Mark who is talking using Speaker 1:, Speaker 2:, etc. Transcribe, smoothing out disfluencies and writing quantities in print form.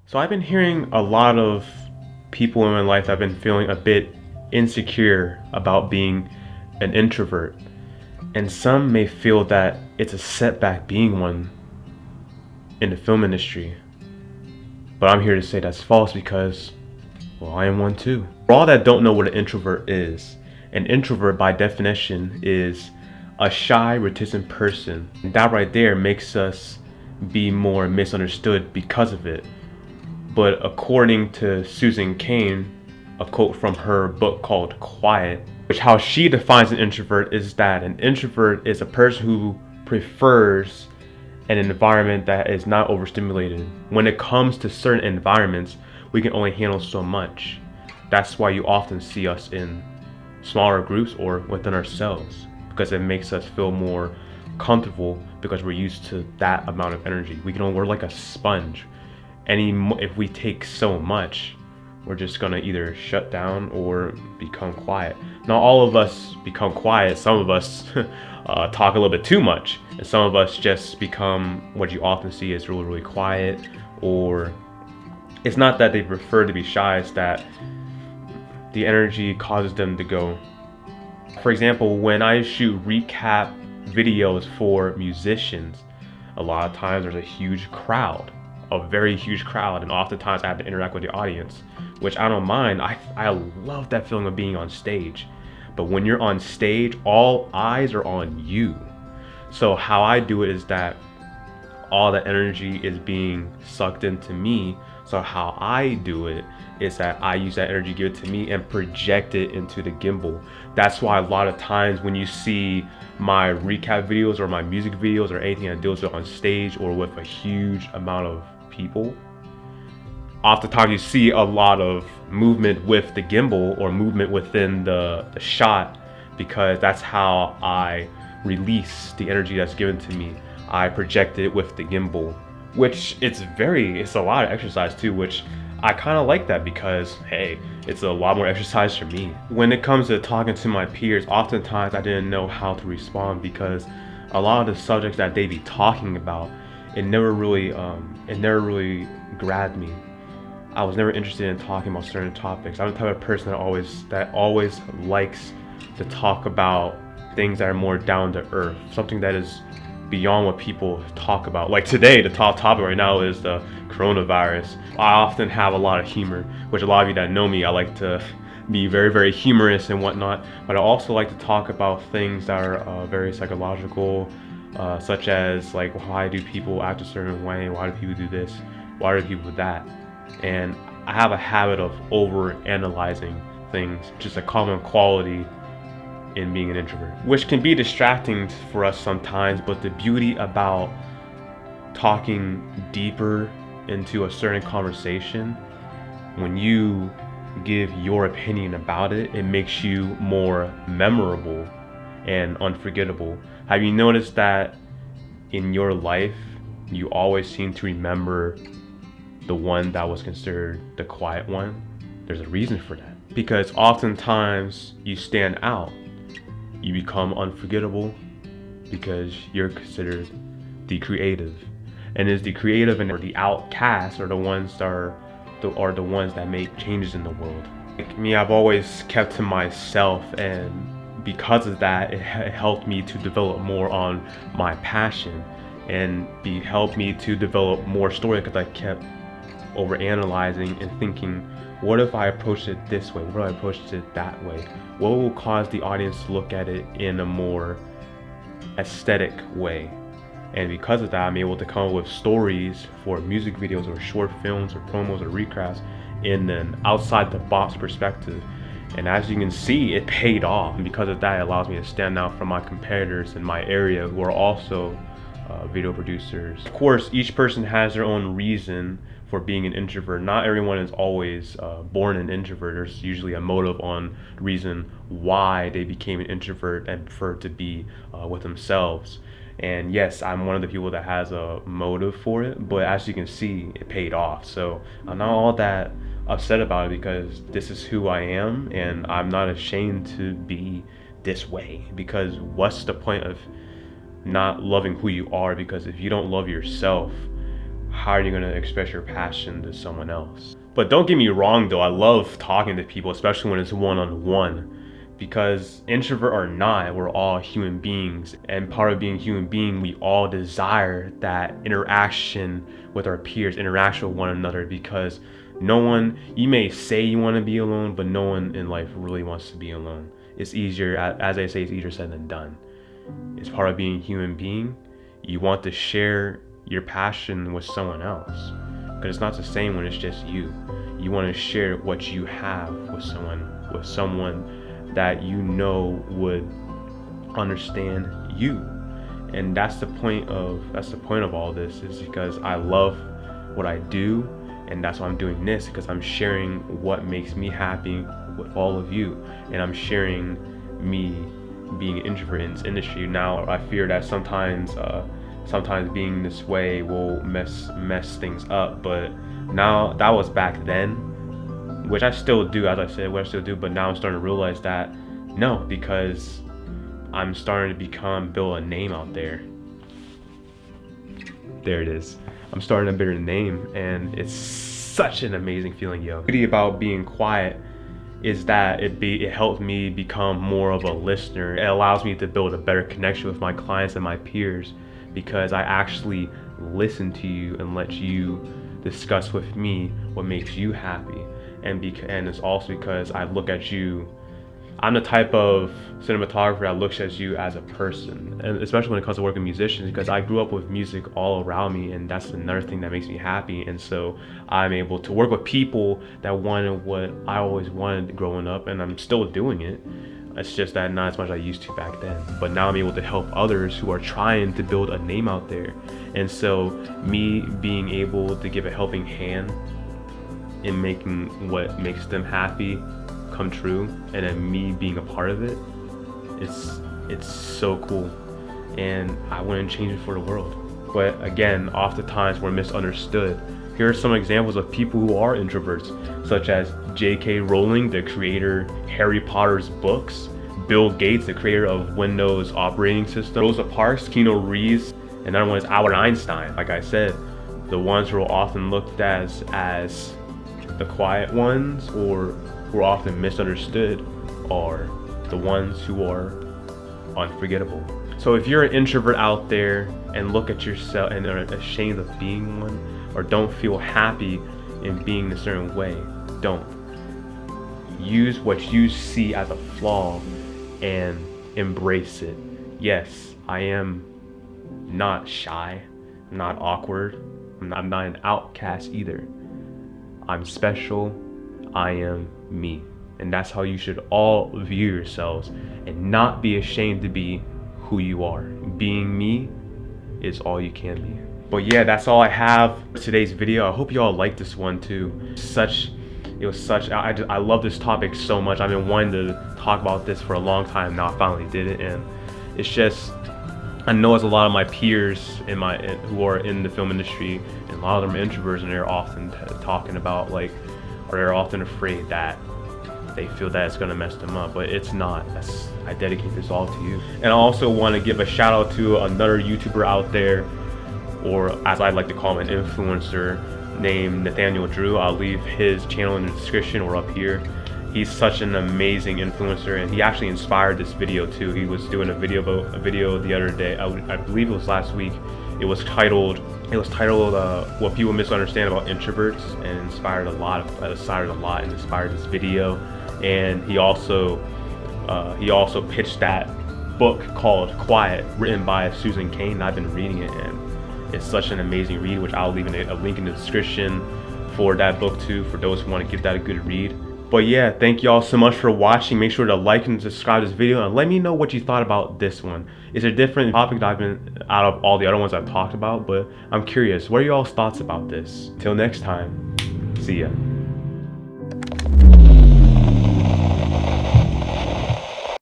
Speaker 1: So I've been hearing a lot of people in my life that have been feeling a bit insecure about being an introvert. And some may feel that it's a setback being one in the film industry. But I'm here to say that's false because, well, I am one too. For all that don't know what an introvert is, an introvert by definition is a shy, reticent person. And that right there makes us be more misunderstood because of it. But according to Susan Cain, a quote from her book called Quiet, which how she defines an introvert is that an introvert is a person who prefers an environment that is not overstimulated. When it comes to certain environments, we can only handle so much. That's why you often see us in smaller groups or within ourselves, because it makes us feel more comfortable because we're used to that amount of energy. We're like a sponge. If we take so much, we're just gonna either shut down or become quiet. Not all of us become quiet. Some of us talk a little bit too much, and some of us just become what you often see as really, really quiet. Or it's not that they prefer to be shy; it's that the energy causes them to go. For example, when I shoot recap videos for musicians, a lot of times there's a huge crowd, a very huge crowd, and oftentimes I have to interact with the audience, which I don't mind. I love that feeling of being on stage. But when you're on stage, all eyes are on you. So how I do it is that all the energy is being sucked into me. So how I do it is that I use that energy given to me and project it into the gimbal. That's why a lot of times when you see my recap videos or my music videos or anything that deals with on stage or with a huge amount of people, oftentimes you see a lot of movement with the gimbal or movement within the shot, because that's how I release the energy that's given to me. I project it with the gimbal, which it's a lot of exercise too, which I kind of like that because, hey, it's a lot more exercise for me. When it comes to talking to my peers, oftentimes I didn't know how to respond because a lot of the subjects that they be talking about, it never really grabbed me. I was never interested in talking about certain topics. I'm the type of person that always likes to talk about things that are more down to earth, something that is beyond what people talk about. Like today, the top topic right now is the coronavirus. I often have a lot of humor, which a lot of you that know me, I like to be very, very humorous and whatnot. But I also like to talk about things that are very psychological, such as like, why do people act a certain way? Why do people do this? Why do people do that? And I have a habit of over analyzing things, which is a common quality in being an introvert, which can be distracting for us sometimes. But the beauty about talking deeper into a certain conversation, when you give your opinion about it, it makes you more memorable and unforgettable. Have you noticed that in your life, you always seem to remember the one that was considered the quiet one? There's a reason for that. Because oftentimes you stand out. You become unforgettable because you're considered the creative. And it's the creative and the outcasts are the ones the ones that make changes in the world. Like me, I've always kept to myself, and because of that, it helped me to develop more on my passion and helped me to develop more story because I kept over analyzing and thinking, what if I approached it this way? What if I approached it that way? What will cause the audience to look at it in a more aesthetic way? And because of that, I'm able to come up with stories for music videos or short films or promos or recrafts in an outside the box perspective. And as you can see, it paid off. And because of that, it allows me to stand out from my competitors in my area who are also video producers. Of course, each person has their own reason for being an introvert. Not everyone is always born an introvert. There's usually a motive on the reason why they became an introvert and prefer to be with themselves. And yes, I'm one of the people that has a motive for it, but as you can see, it paid off. So I'm not all that upset about it because this is who I am, and I'm not ashamed to be this way. Because what's the point of not loving who you are? Because if you don't love yourself, how are you going to express your passion to someone else? But don't get me wrong though, I love talking to people, especially when it's one-on-one. Because introvert or not, we're all human beings, and part of being human being, we all desire that interaction with our peers, interaction with one another, because no one, you may say you want to be alone, but no one in life really wants to be alone. It's easier, as I say, it's easier said than done. It's part of being a human being. You want to share your passion with someone else, because it's not the same when it's just you. You want to share what you have with someone that you know would understand you. And that's the point of all this, is because I love what I do, and that's why I'm doing this, because I'm sharing what makes me happy with all of you, and I'm sharing me being an introvert in this industry. Now I fear that sometimes being this way will mess things up, but now that was back then, which I still do, as I said, but now I'm starting to realize that no, because I'm starting to build a name out there. There it is. I'm starting to build a name, and it's such an amazing feeling, yo. The beauty about being quiet is that it helps me become more of a listener. It allows me to build a better connection with my clients and my peers, because I actually listen to you and let you discuss with me what makes you happy. And it's also because I look at you, I'm the type of cinematographer that looks at you as a person, and especially when it comes to working with musicians, because I grew up with music all around me, and that's another thing that makes me happy. And so I'm able to work with people that wanted what I always wanted growing up, and I'm still doing it. It's just that not as much as I used to back then. But now I'm able to help others who are trying to build a name out there. And so me being able to give a helping hand in making what makes them happy come true, and then me being a part of it, it's so cool, and I wouldn't change it for the world. But again, oftentimes we're misunderstood. Here are some examples of people who are introverts, such as J.K. Rowling, the creator Harry Potter's books, Bill Gates, the creator of Windows operating system, Rosa Parks, Keanu Reeves, and another one is Albert Einstein. Like I said, the ones who are often looked at as the quiet ones, or who are often misunderstood, are the ones who are unforgettable. So if you're an introvert out there and look at yourself and are ashamed of being one, or don't feel happy in being a certain way, don't. Use what you see as a flaw and embrace it. Yes, I am not shy, I'm not awkward, I'm not an outcast either. I'm special, I am me. And that's how you should all view yourselves, and not be ashamed to be who you are. Being me is all you can be. But yeah, that's all I have for today's video. I hope you all liked this one too. I love this topic so much. I've been wanting to talk about this for a long time now. I finally did it, and it's just, I know as a lot of my peers who are in the film industry, and a lot of them are introverts, and they're often talking about or they're often afraid that they feel that it's gonna mess them up, but it's not. I dedicate this all to you. And I also want to give a shout out to another YouTuber out there, or as I like to call him, an influencer, named Nathaniel Drew. I'll leave his channel in the description or up here. He's such an amazing influencer, and he actually inspired this video too. He was doing a video the other day, I believe it was last week. It was titled what people misunderstand about introverts, and inspired a lot and inspired this video. And he also pitched that book called Quiet, written by Susan Cain, and I've been reading it, and it's such an amazing read, which I'll leave a link in the description for that book too, for those who want to give that a good read. But yeah, thank you all so much for watching. Make sure to like and subscribe to this video, and let me know what you thought about this one. It's a different topic that I've been out of all the other ones I've talked about, but I'm curious, what are y'all's thoughts about this? Till next time, see ya.